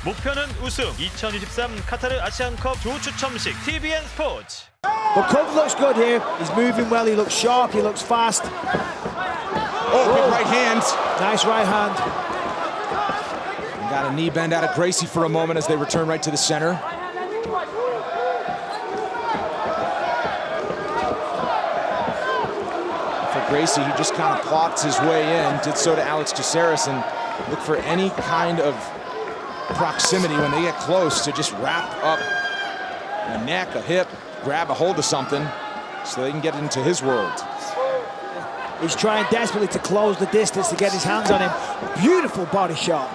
목표는 우승. 2023 카타르 아시안컵 조추첨식 TVN 스포츠. But Cub looks good here. He's moving well. He looks sharp. He looks fast. Oh, good right hand. Nice right hand. And got a knee bend out of Gracie for a moment as they return right to the center. For Gracie, he just kind of plots his way in. Did so to Alex Caceres, and look for any kind of proximity when they get close to just wrap up a neck, a hip, grab a hold of something so they can get into his world. He's trying desperately to close the distance to get his hands on him. Beautiful body shot.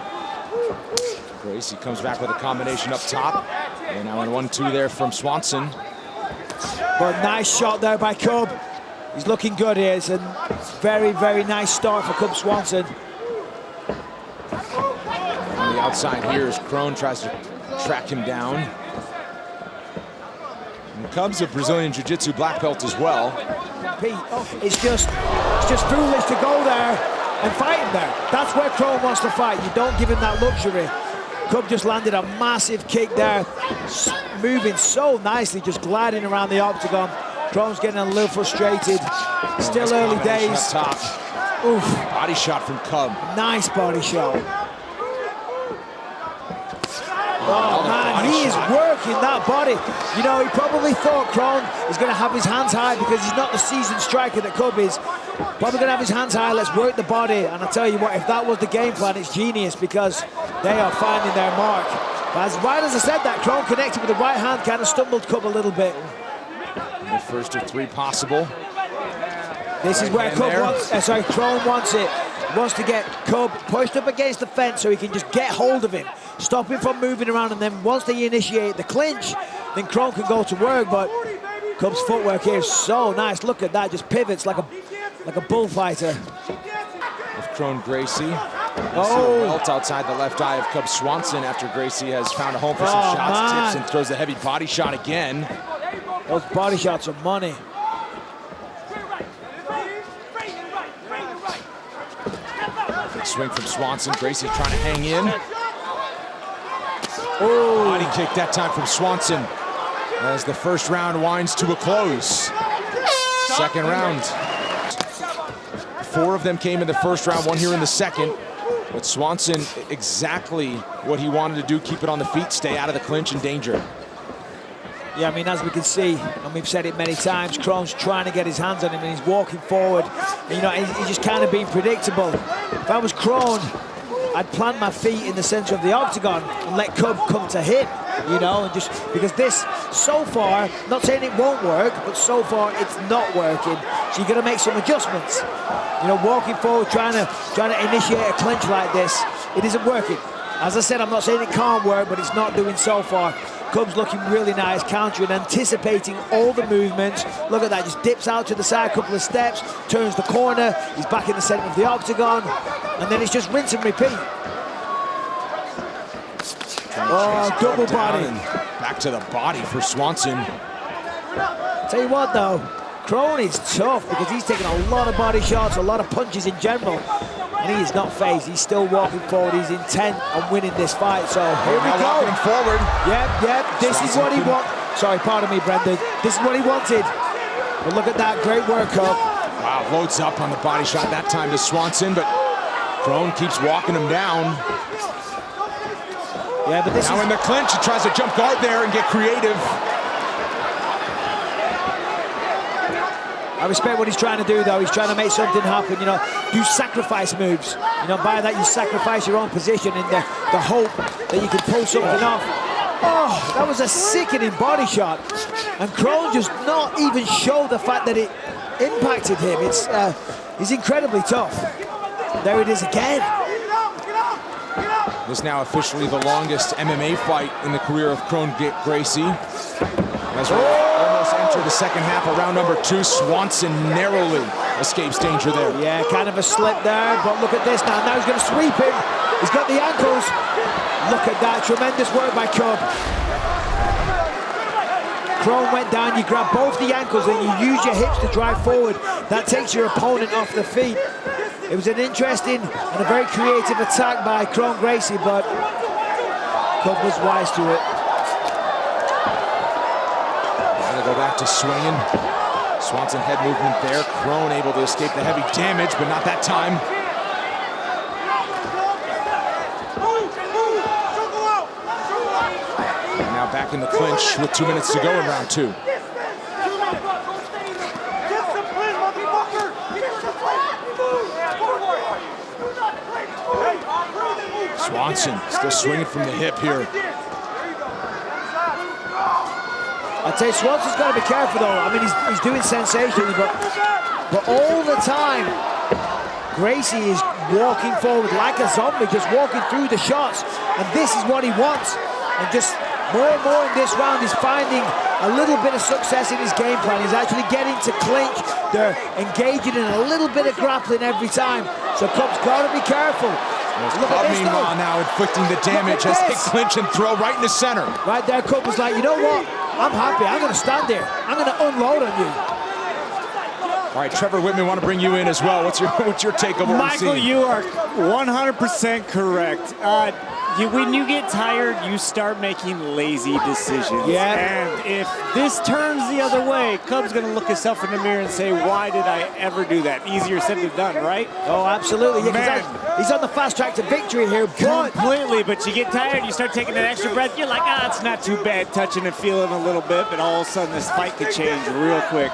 Gracie comes back with a combination up top. And now in 1-2 there from Swanson. But nice shot there by Cub. He's looking good here. It's a very, very nice start for Cub Swanson. On the outside here as Crone tries to track him down. And Cub's a Brazilian Jiu-Jitsu black belt as well. Pete, it's just foolish to go there and fight him there. That's where Crone wants to fight. You don't give him that luxury. Cub just landed a massive kick there, moving so nicely, just gliding around the octagon. Crone's getting a little frustrated. Still early days. Up top. Oof. Body shot from Cub. Nice body shot. Oh man, he is working that body. You know, he probably thought Crone is going to have his hands high because he's not the seasoned striker that Cub is. Probably going to have his hands high, let's work the body. And I tell you what, if that was the game plan, it's genius because they are finding their mark. But as right as I said that, Crone connected with the right hand, kind of stumbled Cub a little bit. The first of three possible. This is where Cub wants, Crone wants it. He wants to get Cub pushed up against the fence so he can just get hold of him, stop him from moving around, and then once they initiate the clinch, then Crone can go to work. But Cub's footwork here is so nice. Look at that, just pivots like a bullfighter. With Crone Gracie. Oh, Belt outside the left eye of Cub Swanson after Gracie has found a home for some shots. Man. Tips and throws a heavy body shot again. Those body shots are money. Swing from Swanson. Gracie trying to hang in. Oh, Body kick that time from Swanson as the first round winds to a close. Second round. 4 of them came in the first round, 1 here in the second. But Swanson, exactly what he wanted to do, keep it on the feet, stay out of the clinch and danger. yeah, I mean, as we can see, and we've said it many times, Crone's trying to get his hands on him and he's walking forward. And, you know, he's just kind of being predictable. If I was Crone, I'd plant my feet in the center of the octagon and let Cub come to him, you know, and just because this, so far, not saying it won't work, but so far it's not working. So you're going to make some adjustments. You know, walking forward, trying to initiate a clinch like this, it isn't working. As I said, I'm not saying it can't work, but it's not doing so far. Cub's looking really nice, countering, anticipating all the movements. Look at that, just dips out to the side, a couple of steps, turns the corner, he's back in the center of the octagon, and then it's just rinse and repeat. Oh, double body. Back to the body for Swanson. Tell you what though, Crone is tough because he's taking a lot of body shots, a lot of punches in general, and he is not phased. He's still walking forward. He's intent on winning this fight. So here we go. Walking forward. Yep. This is what he wanted. Sorry, pardon me, Brendan. This is what he wanted. But look at that, great work, Cub. Wow, loads up on the body shot that time to Swanson, but Crone keeps walking him down. Yeah, but this now in the clinch, he tries to jump guard there and get creative. I respect what he's trying to do, though. He's trying to make something happen, you know, do sacrifice moves. You know, by that you sacrifice your own position in the hope that you can pull something off. Oh, that was a sickening body shot. And Crone just not even show the fact that it impacted him. He's incredibly tough. There it is again. This is now officially the longest MMA fight in the career of Crone Gracie. As we almost enter the second half of round number 2, Swanson narrowly escapes danger there. Yeah, kind of a slip there, but look at this now. Now he's going to sweep him. He's got the ankles. Look at that, tremendous work by Cub. Crone went down, you grab both the ankles and you use your hips to drive forward. That takes your opponent off the feet. It was an interesting and a very creative attack by Crone Gracie, but Cub was wise to it. Gonna go back to swinging. Swanson head movement there. Crone able to escape the heavy damage, but not that time. And now back in the clinch with 2 minutes to go in round 2. Swanson still swinging from the hip here. I'd say Swanson's got to be careful though. I mean, he's doing sensationally, but all the time, Gracie is walking forward like a zombie, just walking through the shots, and this is what he wants. And just more and more in this round, he's finding a little bit of success in his game plan. He's actually getting to clinch. They're engaging in a little bit of grappling every time. So Cub's got to be careful. Look at this though. Now inflicting the damage as they clinch and throw right in the center. Right there, Cub was like, you know what? I'm happy. I'm going to stand there. I'm going to unload on you. All right, Trevor Whitman, want to bring you in as well. What's your take on what we've seen? Michael, you are 100% correct. When you get tired, you start making lazy decisions. Yeah. And if this turns the other way, Cub's going to look himself in the mirror and say, why did I ever do that? Easier said than done, right? Oh, absolutely. Yeah, Man. he's on the fast track to victory here. But Completely, but you get tired, you start taking that extra breath, you're like, it's not too bad, touching and feeling a little bit, but all of a sudden this fight could change real quick.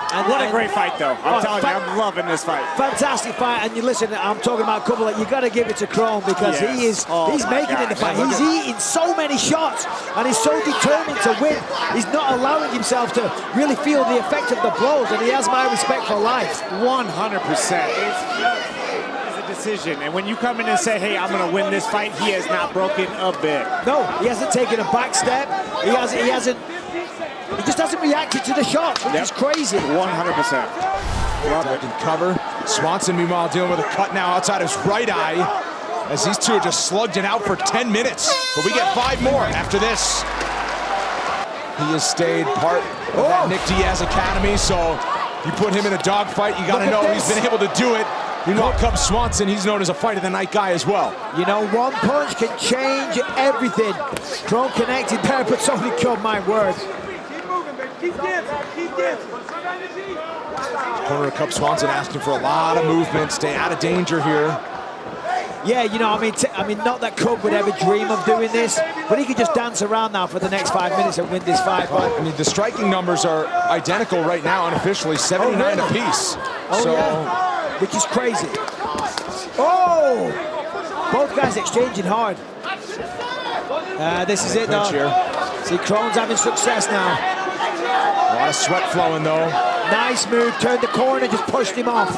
What a great fight, though. I'm telling you, I'm loving this fight. Fantastic fight, and you listen, I'm talking about a couple that you got to give it to Crone because Yes. he's making it in the fight. He's eating so many shots, and he's so determined to win. He's not allowing himself to really feel the effect of the blows, and he has my respect for life. 100%. It's a decision, and when you come in and say, hey, I'm going to win this fight, he has not broken a bit. No, he hasn't taken a back step. He just hasn't reacted to the shots, which is crazy. 100%. Love it. In cover. Swanson, meanwhile, dealing with a cut now outside his right eye as these two are just slugged it out for 10 minutes. But we get 5 more after this. He has stayed part of that Nick Diaz Academy, so you put him in a dogfight, you got to know he's been able to do it. Meanwhile, Cub Swanson, he's known as a fight of the night guy as well. You know, one punch can change everything. Crone connected there, but so did Cub, my word. Keep dancing, keep dancing. Corner of Cub Swanson asking for a lot of movement, stay out of danger here. Yeah, you know, I mean, not that Cub would ever dream of doing this, but he could just dance around now for the next 5 minutes and win this fight. But, I mean, the striking numbers are identical right now, unofficially, 79 apiece. Oh, so, yeah, which is crazy. Oh, both guys exchanging hard. This is it, though. here. See, Crone's having success now. A lot of sweat flowing, though. Nice move, turned the corner, just pushed him off.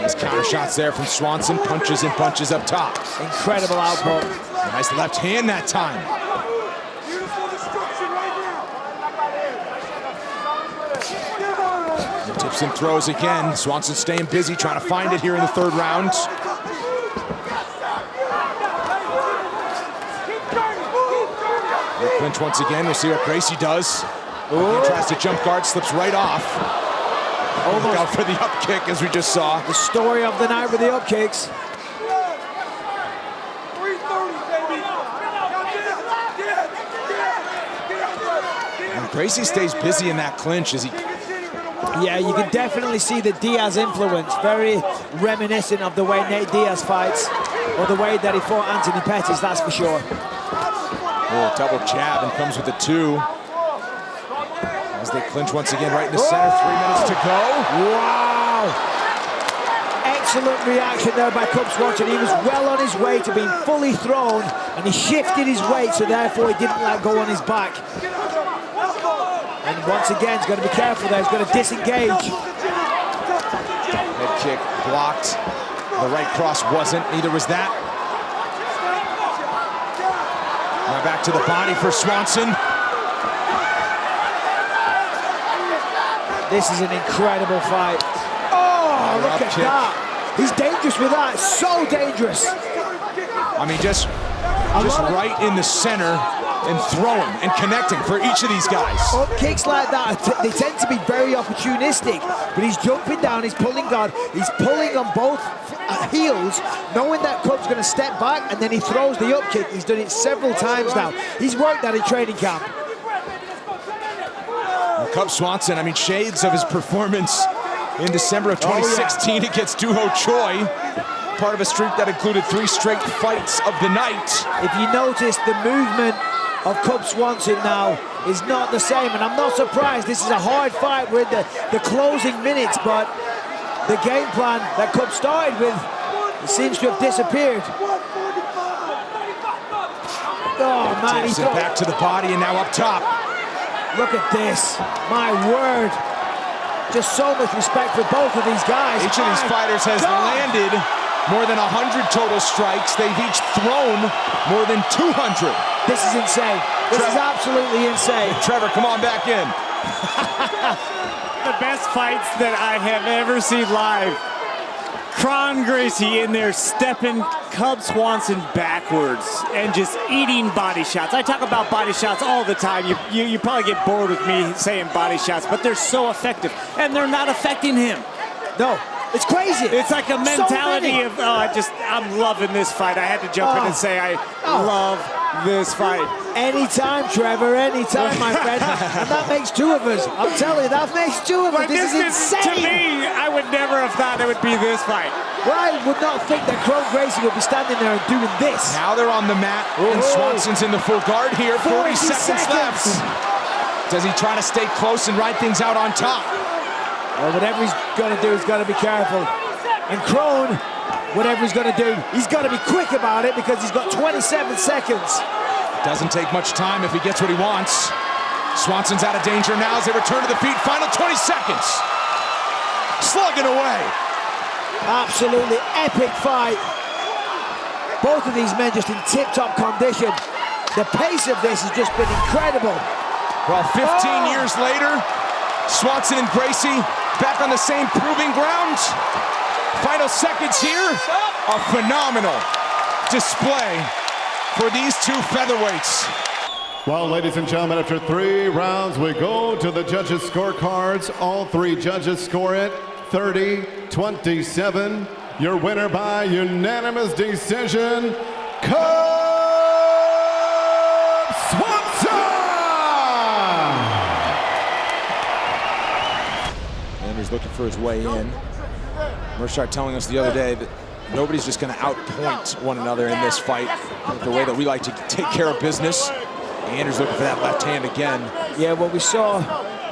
Nice counter shots there from Swanson. Punches and punches up top. Incredible output. Nice left hand that time. The tips and throws again. Swanson staying busy, trying to find it here in the 3rd round. Clinch once again. We'll see what Gracie does. He tries to jump guard, slips right off. Look out for the up kick, as we just saw. The story of the night with the up kicks. And Gracie stays busy in that clinch as he... Yeah, you can definitely see the Diaz influence. Very reminiscent of the way Nate Diaz fights, or the way that he fought Anthony Pettis, that's for sure. Oh, double jab and comes with the 2. As they clinch once again right in the center, 3 minutes to go. Wow! Excellent reaction there by Cub Swanson. He was well on his way to being fully thrown, and he shifted his weight, so therefore he didn't let go on his back. And once again, he's got to be careful there. He's got to disengage. Head kick blocked. The right cross wasn't. Neither was that. Now back to the body for Swanson. This is an incredible fight. Oh, look at that. He's dangerous with that. So dangerous. I mean, just right in the center. and throwing and connecting for each of these guys. Up kicks like that, they tend to be very opportunistic, but he's jumping down, he's pulling guard, he's pulling on both heels, knowing that Cub's going to step back, and then he throws the up kick. He's done it several times now. He's worked that in training camp. Cub Swanson, I mean, shades of his performance in December of 2016 against Doo-Ho Choi. Part of a streak that included 3 straight fights of the night. If you notice, the movement of Cub Swanson now is not the same, and I'm not surprised. This is a hard fight. We're in the closing minutes, but the game plan that Cub started with seems to have disappeared. Oh, man, Takes it back to the body and now up top. Look at this, my word. Just so much respect for both of these guys. Each of these fighters has landed more than 100 total strikes. They've each thrown more than 200. This is insane. This is absolutely insane. Trevor, come on back in. The best fights that I have ever seen live. Kron Gracie in there stepping Cub Swanson backwards and just eating body shots. I talk about body shots all the time. You probably get bored with me saying body shots, but they're so effective, and they're not affecting him. No, it's crazy. It's like a mentality of, I'm loving this fight. I had to jump in and say I love this fight. Anytime, Trevor, anytime, my friend. And that makes 2 of us. I'm telling you, that makes 2 of us. This is insane. To me, I would never have thought it would be this fight. Well, I would not think that Kron Gracie would be standing there and doing this. Now they're on the mat, and Swanson's in the full guard here. 40 seconds left. Does he try to stay close and ride things out on top? Well, whatever he's going to do, he's got to be careful. And Kron, whatever he's going to do, he's got to be quick about it because he's got 27 seconds. Doesn't take much time if he gets what he wants. Swanson's out of danger now as they return to the feet. Final 20 seconds. Slugging away. Absolutely epic fight. Both of these men just in tip-top condition. The pace of this has just been incredible. Well, 15 years later, Swanson and Gracie back on the same proving ground. Final seconds here. A phenomenal display for these 2 featherweights. Well, ladies and gentlemen, after 3 rounds, we go to the judges' scorecards. All 3 judges score it 30-27. Your winner by unanimous decision, Cub Swanson! And he's looking for his way in. Meerschaert telling us the other day that nobody's just going to outpoint one another in this fight. The way that we like to take care of business. Andrew's looking for that left hand again. Yeah, well, we saw,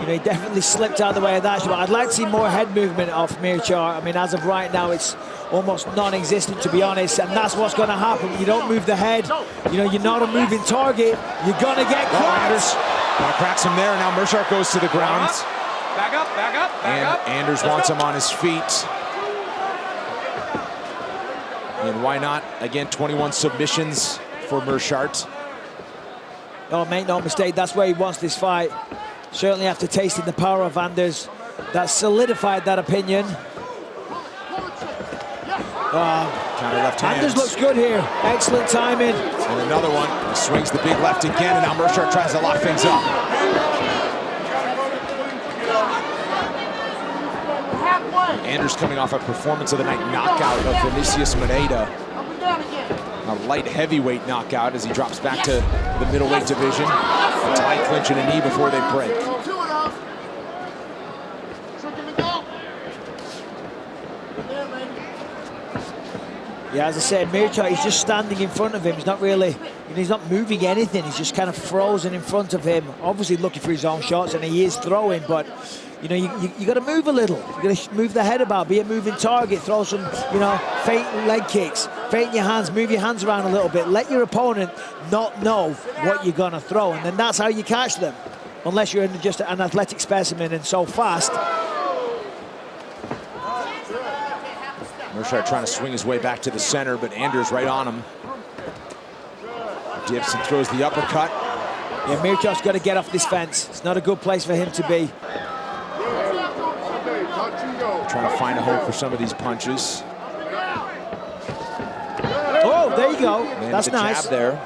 he definitely slipped out of the way of that. But I'd like to see more head movement off Meerschaert. I mean, as of right now, it's almost non-existent, to be honest, and that's what's going to happen. You don't move the head. You're not a moving target. You're going to get cracked. Cracks him there. Now Meerschaert goes to the ground. Back up, back up, back up. Anders wants him on his feet. And why not? Again, 21 submissions for Meerschaert. Oh, make no mistake, that's where he wants this fight. Certainly after tasting the power of Anders, that solidified that opinion. Counter left hand. Anders looks good here. Excellent timing. And another one. He swings the big left again, and now Meerschaert tries to lock things up. Anders coming off a performance of the night knockout of Vinicius Moreira. A light heavyweight knockout as he drops back to the middleweight division. A tie clinch and a knee before they break. Yeah, as I said, Meerschaert, he's just standing in front of him. He's not really, he's not moving anything. He's just kind of frozen in front of him. Obviously looking for his own shots, and he is throwing, but you got to move a little. You got to move the head about, be a moving target, throw some, feint leg kicks, feint your hands, move your hands around a little bit. Let your opponent not know what you're going to throw, and then that's how you catch them, unless you're just an athletic specimen and so fast. Meerschaert trying to swing his way back to the center, but Anders right on him. Dips and throws the uppercut. Yeah, Meerschaert's got to get off this fence. It's not a good place for him to be. Trying to find a home for some of these punches. Oh, there you go. Landed That's the nice. jab there.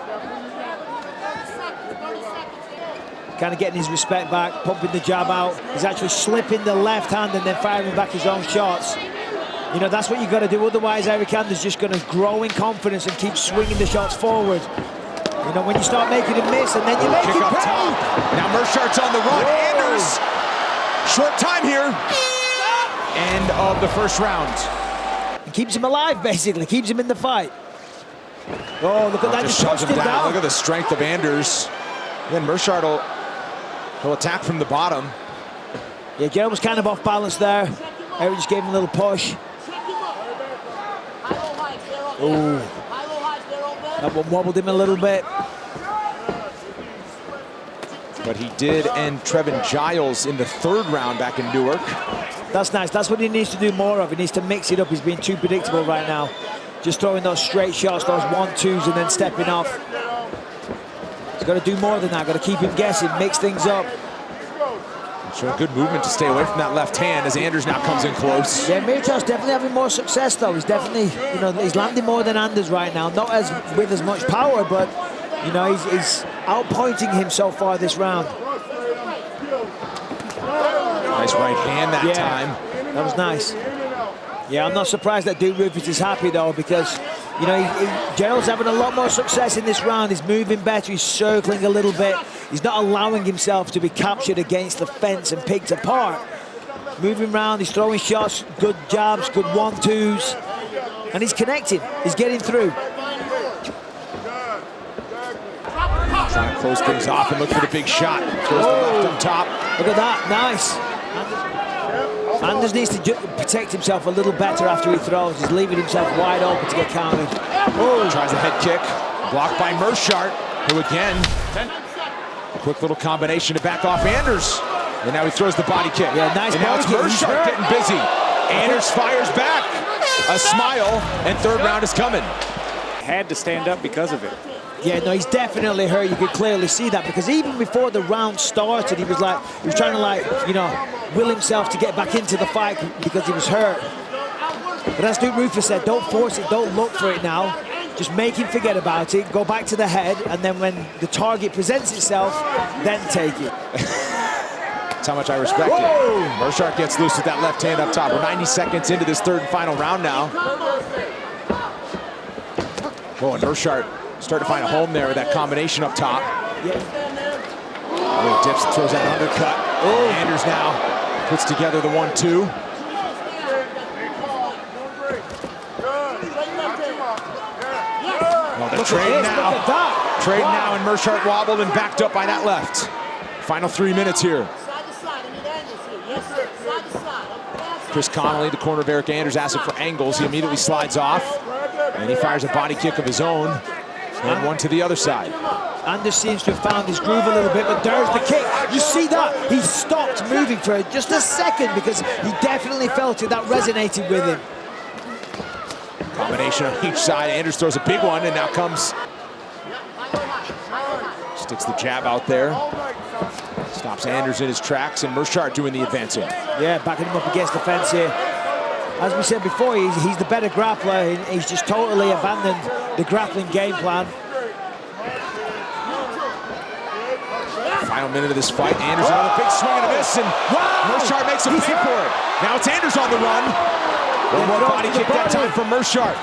kind of getting his respect back, pumping the jab out. He's actually slipping the left hand and then firing back his own shots. You know, that's what you got to do. Otherwise, Eric Anders just going to grow in confidence and keep swinging the shots forward. You know, when you start making him miss and then you make kick it up pay. top. Now Meerschaert's on the run. Anders, short time here. End of the first round. He keeps him alive, basically. Keeps him in the fight. Oh, look at that. Just shoves him down. Look at the strength of Anders. Then Meerschaert will attack from the bottom. Yeah, Gerald was kind of off balance there. Eric just gave him a little push. Ooh. That one wobbled him a little bit. But he did end Trevin Giles in the third round back in Newark. That's nice. That's what he needs to do more of. He needs to mix it up. He's being too predictable right now. Just throwing those straight shots, those 1-2s, and then stepping off. He's got to do more than that. Got to keep him guessing, mix things up. Showing good movement to stay away from that left hand as Anders now comes in close. Yeah, Meerschaert's definitely having more success though. He's definitely, you know, he's landing more than Anders right now. Not with as much power, but you know, he's outpointing him so far this round. Nice right hand that time. That was nice. Yeah, I'm not surprised that Duke Roufus is happy though, because you know, Gerald's having a lot more success in this round. He's moving better, he's circling a little bit. He's not allowing himself to be captured against the fence and picked apart. Moving around, he's throwing shots, good jabs, good 1-2s, and he's connecting, he's getting through. Trying to close things off and look for the big shot. Throws the left up top. Look at that, nice. Anders needs to protect himself a little better after he throws. He's leaving himself wide open to get countered. Oh, tries a head kick. Blocked by Meerschaert, who again, quick little combination to back off Anders. And now he throws the body kick. Yeah, nice. And now it's Meerschaert getting busy. Anders fires back. A smile, and third round is coming. Had to stand up because of it. Yeah, no, he's definitely hurt. You could clearly see that, because even before the round started, he was trying to, you know, will himself to get back into the fight because he was hurt. But as Duke Roufus said, don't force it, don't look for it now. Just make him forget about it, go back to the head, and then when the target presents itself, then take it. That's how much I respect it. Meerschaert gets loose with that left hand up top. We're 90 seconds into this third and final round now. Oh, and Meerschaert starting to find a home there with that combination up top. Yeah. Oh, dips, throws out an undercut. Oh, Anders now puts together the 1-2. Oh, the trade now. Trade now, and Meerschaert wobbled and backed up by that left. Final 3 minutes here. Chris Connolly, the corner of Eric Anders, asking for angles. He immediately slides off, and he fires a body kick of his own, and one to the other side. Anders seems to have found his groove a little bit, but there's the kick. You see that? He stopped moving for just a second because he definitely felt it. That resonated with him. Combination on each side. Anders throws a big one, and now comes... Sticks the jab out there. Stops Anders in his tracks, and Meerschaert doing the advancing. Yeah, backing him up against the fence here. As we said before, he's the better grappler. He's just totally abandoned the grappling game plan. Final minute of this fight. Anders another big swing and a miss, and Meerschaert makes him pay for it. Now it's Anders on the run. One more body kick that time from Meerschaert.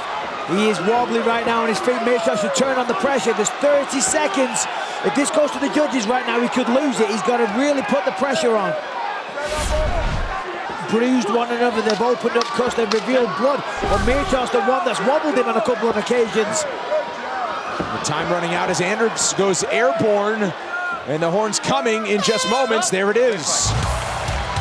He is wobbly right now on his feet. Meerschaert should turn on the pressure. There's 30 seconds. If this goes to the judges right now, he could lose it. He's got to really put the pressure on. Bruised one another. They've opened up cuts. They've revealed blood. But Meerschaert's the one that's wobbled him on a couple of occasions. The time running out as Anders goes airborne. And the horn's coming in just moments. There it is.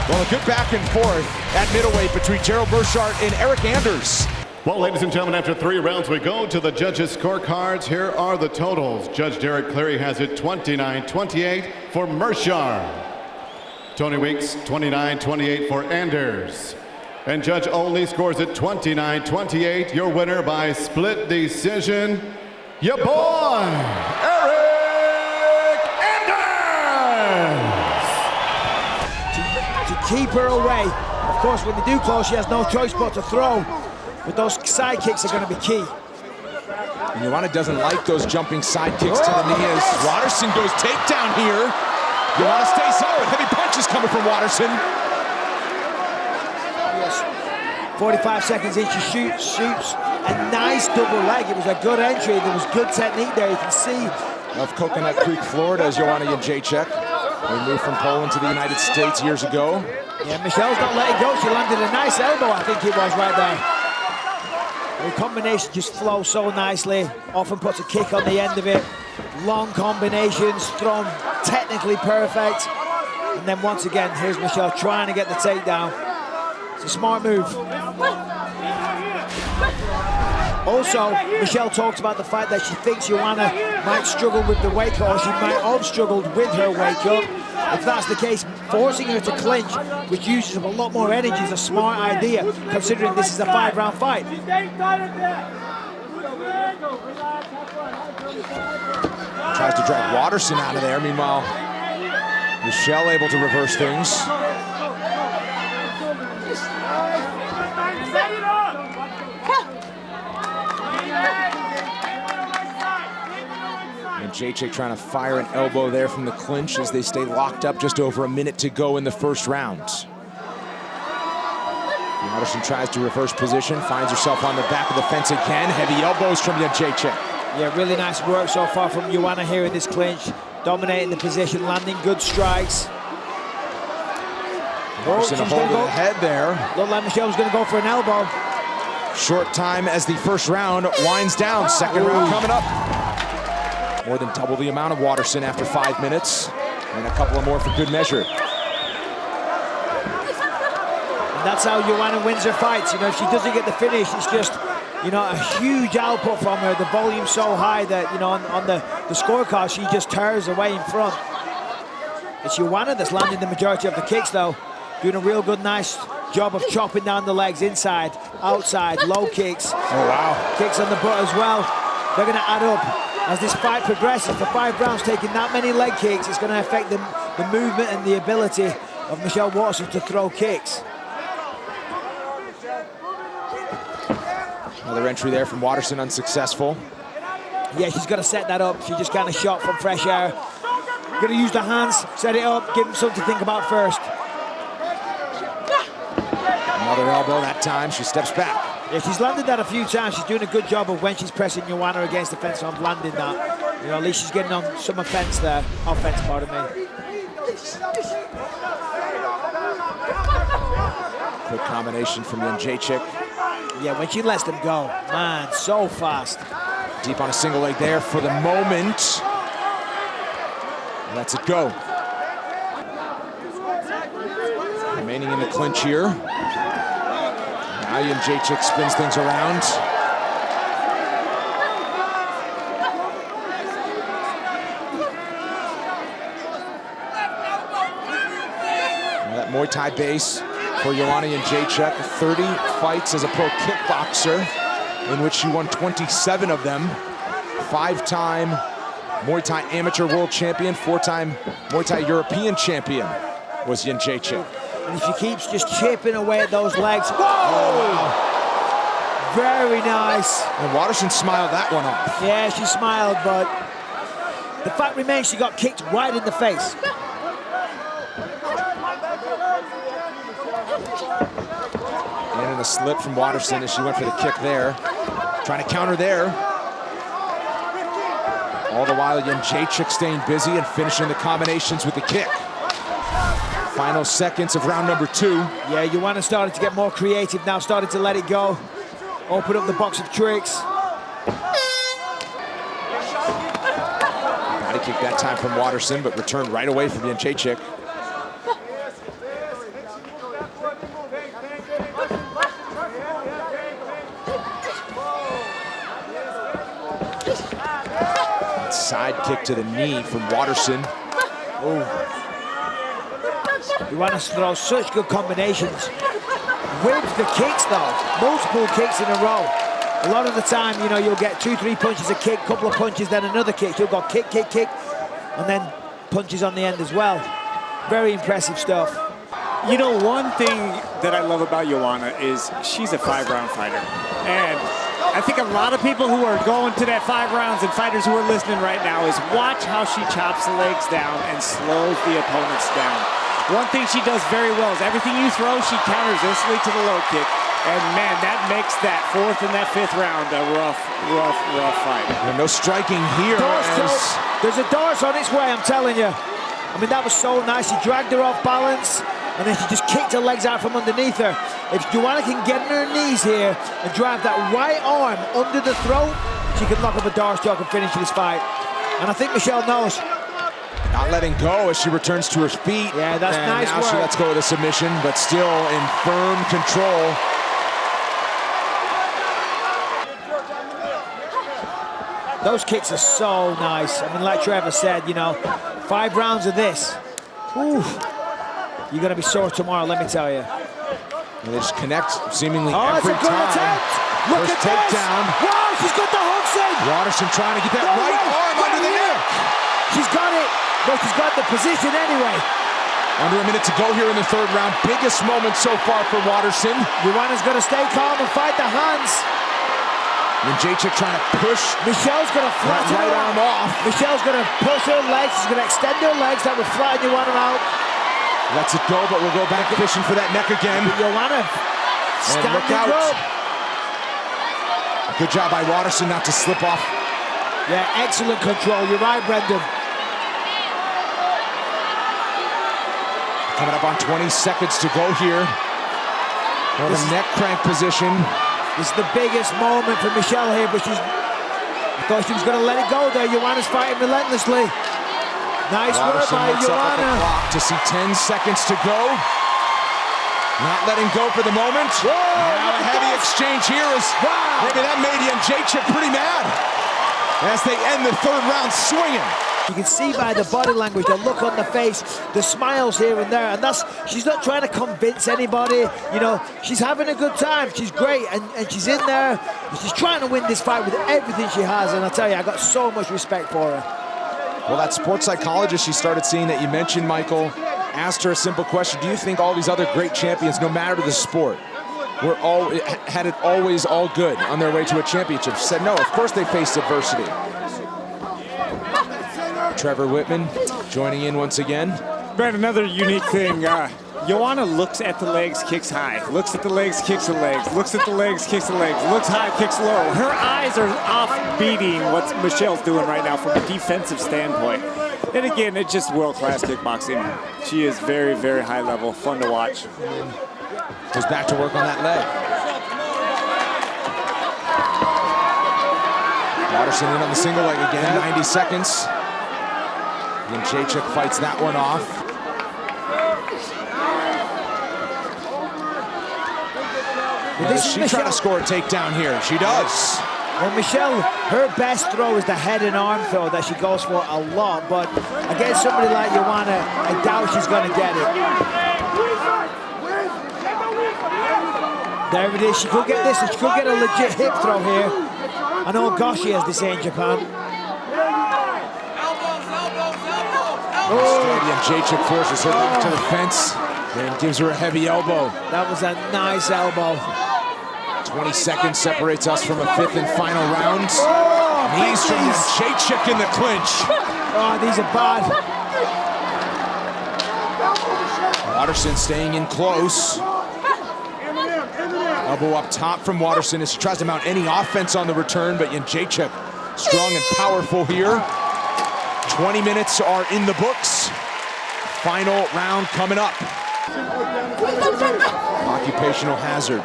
Well, a good back and forth at middleweight between Gerald Meerschaert and Eric Anders. Well, ladies and gentlemen, after 3 rounds, we go to the judges' scorecards. Here are the totals. Judge Derek Cleary has it 29-28 for Meerschaert. Tony Weeks, 29-28 for Anders. And Judge Olney scores it 29-28. Your winner by split decision, your boy, Eric Anders! To keep her away. Of course, when they do close, she has no choice but to throw. But those side kicks are going to be key. And Joanna doesn't like those jumping side kicks to the knee as Waterson goes takedown here. Joanna stays up with heavy punches coming from Watterson. Yes. 45 seconds in, she shoots a nice double leg. It was a good entry. There was good technique there. You can see. Of Coconut Creek, Florida, is Joanna Jenčík. We moved from Poland to the United States years ago. Yeah, Michelle's not letting go. She landed a nice elbow, I think it was, right there. The combination just flows so nicely. Often puts a kick on the end of it. Long combinations, thrown technically perfect. And then once again, here's Michelle trying to get the takedown. It's a smart move. Also, Michelle talked about the fact that she thinks Joanna might struggle with the weight cut, or she might have struggled with her weight cut. If that's the case, forcing her to clinch, which uses up a lot more energy, is a smart idea, considering this is a 5-round fight. Tries to drag Watterson out of there. Meanwhile, Michelle able to reverse things. And Jenčík trying to fire an elbow there from the clinch as they stay locked up. Just over a minute to go in the first round. Watterson tries to reverse position, finds herself on the back of the fence again. Heavy elbows from Jenčík. Yeah, really nice work so far from Joanna here in this clinch. Dominating the position, landing good strikes. Watterson holding the head there. Looked like Michelle was going to go for an elbow. Short time as the first round winds down. Second round coming up. More than double the amount of Watterson after 5 minutes. And a couple of more for good measure. And that's how Joanna wins her fights. You know, if she doesn't get the finish, it's just, you know, a huge output from her. The volume's so high that, you know, on the scorecard, she just tears away in front. It's Joanna that's landing the majority of the kicks, though. Doing a real good, nice job of chopping down the legs inside, outside, low kicks. Oh, wow. Kicks on the butt as well. They're going to add up. As this fight progresses, for 5 rounds, taking that many leg kicks, it's going to affect the movement and the ability of Michelle Watterson to throw kicks. Another entry there from Watterson, unsuccessful. Yeah, she's got to set that up. She just kind of shot from fresh air. Going to use the hands, set it up, give them something to think about first. Another elbow that time, she steps back. Yeah, she's landed that a few times. She's doing a good job of when she's pressing Joanna against the fence on landing that. You know, at least she's getting on some offense there. Offense, pardon me. Quick combination from Jenčík. Yeah, when she lets them go, man, so fast. Deep on a single leg there for the moment. Lets it go. Remaining in the clinch here. Now Jenčík spins things around. That Muay Thai base for Joanna Jenčík. 30 fights as a pro kickboxer, in which she won 27 of them. 5-time Muay Thai amateur world champion, 4-time Muay Thai European champion was Jenčík. And if she keeps just chipping away at those legs, whoa! Oh, wow. Very nice. And Watterson smiled that one off. Yeah, she smiled, but the fact remains she got kicked right in the face. And in a slip from Watterson as she went for the kick there. Trying to counter there. All the while, Jenčík staying busy and finishing the combinations with the kick. Final seconds of round number 2. Yeah, Joanna started to get more creative now, started to let it go. Open up the box of tricks. Body kick that time from Watterson, but returned right away from Jenčík. Side kick to the knee from Watterson. Oh. Joanna throws such good combinations with the kicks, though. Multiple kicks in a row. A lot of the time, you know, you'll get 2-3 punches a kick, couple of punches, then another kick. You'll go kick, kick, kick, and then punches on the end as well. Very impressive stuff. You know, one thing that I love about Joanna is she's a 5-round fighter. And I think a lot of people who are going to that 5 rounds and fighters who are listening right now is watch how she chops the legs down and slows the opponents down. One thing she does very well is everything you throw, she counters instantly to the low kick. And man, that makes that 4th and that 5th round a rough fight. No striking here. There's a Doris on its way, I'm telling you. I mean, that was so nice. She dragged her off balance, and then she just kicked her legs out from underneath her. If Joanna can get on her knees here and drive that right arm under the throat, she can lock up a Doris choke and finish this fight. And I think Michelle knows. Not letting go as she returns to her feet. Yeah, that's nice now work. She lets go of the submission, but still in firm control. Those kicks are so nice. I mean, like Trevor said, you know, 5 rounds of this. Ooh, you're going to be sore tomorrow, let me tell you. And they just connect seemingly It's every a good time. attempt. Look First at this. takedown. Wow, she's got the hooks in. Waterson trying to get that right arm under the neck. She's got it, but she's got the position anyway. Under a minute to go here in the 3rd round. Biggest moment so far for Waterson. Joanna's going to stay calm and fight the hands. Jenčić trying to push. Michelle's going to flatten right her arm off. Michelle's going to push her legs. She's going to extend her legs. That will flatten Joanna out. Lets it go, but we'll go back fishing for that neck again. Joanna, And look out. up. Good job by Waterson not to slip off. Yeah, excellent control. You're right, Brendan. Coming up on 20 seconds to go here. For the neck crank position. This is the biggest moment for Michelle here, but I thought she was going to let it go there. Joanna's fighting relentlessly. Nice work Waterson by looks up at the Joanna. clock to see 10 seconds to go. Not letting go for the moment. Whoa, now a heavy exchange here is maybe that made Jenčić pretty mad as they end the 3rd round swinging. You can see by the body language, the look on the face, the smiles here and there, and she's not trying to convince anybody, you know, she's having a good time, she's great, and she's in there, she's trying to win this fight with everything she has, and I tell you, I got so much respect for her. Well, that sports psychologist she started seeing that you mentioned, Michael, asked her a simple question: do you think all these other great champions, no matter the sport, had it always all good on their way to a championship? She said no, of course they faced adversity. Trevor Whitman joining in once again. Brad, another unique thing. Joanna looks at the legs, kicks high. Looks at the legs, kicks the legs. Looks at the legs, kicks the legs. Looks high, kicks low. Her eyes are off beating what Michelle's doing right now from a defensive standpoint. And again, it's just world-class kickboxing. She is very, very high level, fun to watch. Goes back to work on that leg. Waterson in on the single leg again, 90 seconds. And Jenčić fights that one off. Does she try to score a takedown here? She does. Well, Michelle, her best throw is the head and arm throw that she goes for a lot, but against somebody like Joanna, I doubt she's going to get it. There it is. She could get this. She could get a legit hip throw here. I know Goshi has this in Japan. And Jenčić forces her back to the fence and gives her a heavy elbow. That was a nice elbow. 20 seconds separates us from a 5th and final round. Knees from Jenčić in the clinch. Oh, these are bad. Waterson staying in close. Elbow up top from Waterson as she tries to mount any offense on the return, but Jenčić strong and powerful here. 20 minutes are in the books. Final round coming up. Occupational hazard.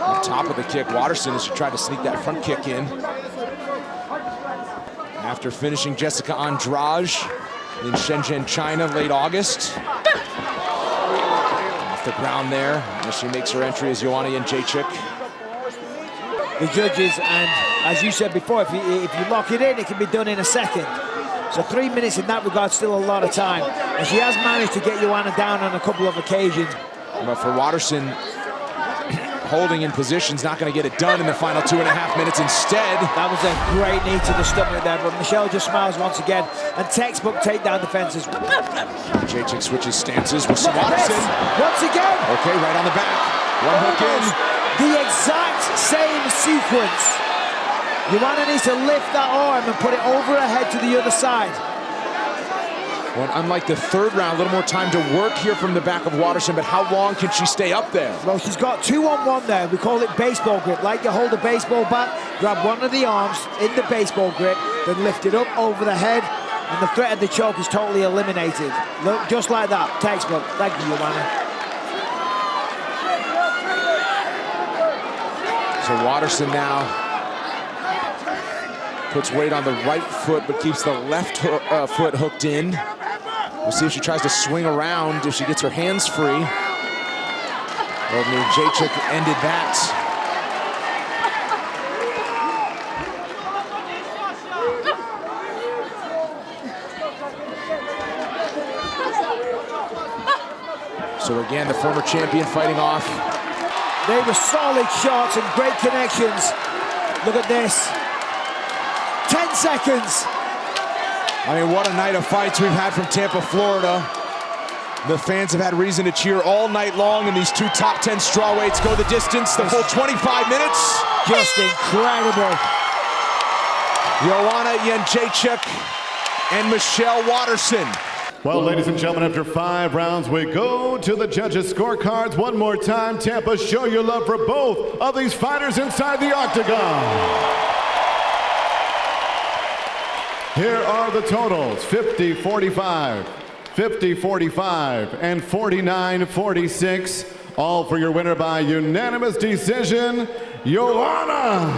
On top of the kick, Waterson as she tried to sneak that front kick in. After finishing Jessica Andrade in Shenzhen, China, late August. Off the ground there as she makes her entry as Joanna Jenčić. The judges, and as you said before, if you lock it in, it can be done in a second. So 3 minutes in that regard, still a lot of time. And she has managed to get Joanna down on a couple of occasions. But for Waterson, holding in position's not going to get it done in the final 2.5 minutes. Instead, that was a great knee to the stomach there, but Michelle just smiles once again. And textbook takedown defenses. Jenčić switches stances with Waterson. Once again. Okay, right on the back. One hook in. The exact same sequence. Joanna needs to lift that arm and put it over her head to the other side. Well, unlike the third round, a little more time to work here from the back of Waterson, but how long can she stay up there? Well, she's got 2-on-1 there. We call it baseball grip. Like you hold a baseball bat, grab one of the arms in the baseball grip, then lift it up over the head, and the threat of the choke is totally eliminated. Look, just like that. Textbook. Thank you, Joanna. So Waterson now puts weight on the right foot, but keeps the left foot hooked in. We'll see if she tries to swing around, if she gets her hands free. Well, ㅅczyk ended that. So again, the former champion fighting off. They were solid shots and great connections. Look at this. 10 seconds. I mean, what a night of fights we've had from Tampa, Florida. The fans have had reason to cheer all night long, and these two top 10 strawweights go the distance, the full 25 minutes. Just incredible. Joanna ㅅczyk and Michelle Waterson. Well, ladies and gentlemen, after 5 rounds, we go to the judges' scorecards. One more time, Tampa, show your love for both of these fighters inside the octagon. Here are the totals: 50-45, 50-45, and 49-46. All for your winner by unanimous decision, Joanna